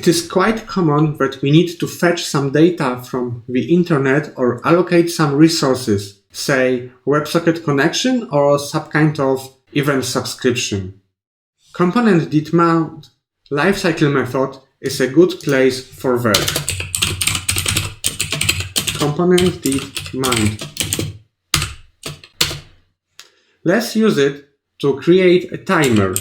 It is quite common that we need to fetch some data from the internet or allocate some resources, say WebSocket connection or some kind of event subscription. Component did mount Lifecycle method is a good place for that. Component did mount. Let's use it to create a timer.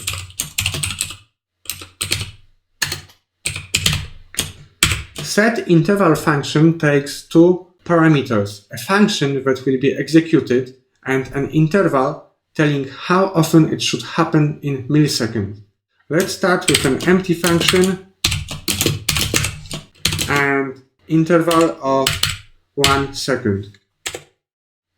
setInterval function takes two parameters, a function that will be executed and an interval telling how often it should happen in milliseconds. Let's start with an empty function and interval of 1 second.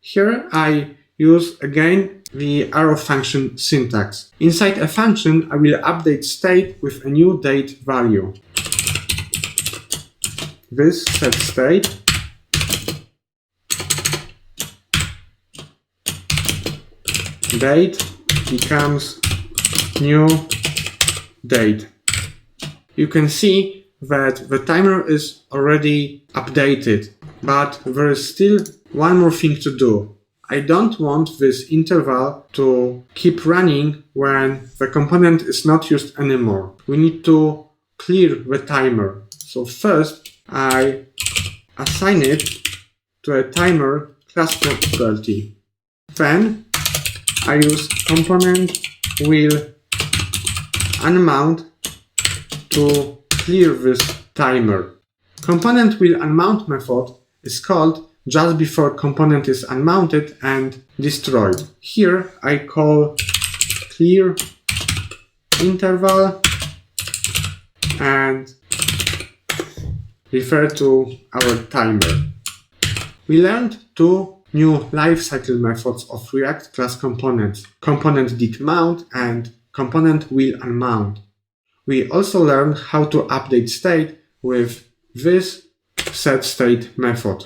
Here I use again the arrow function syntax. Inside a function I will update state with a new date value. This set state date becomes new date. You can see that the timer is already updated, but there is still one more thing to do. I don't want this interval to keep running when the component is not used anymore. We need to clear the timer. So first I assign it to a timer class property. Then I use component will unmount to clear this timer. Component will unmount method is called just before component is unmounted and destroyed. Here I call clear interval and refer to our timer. We learned two new lifecycle methods of React class components, component did mount and component will unmount. We also learned how to update state with this setState method.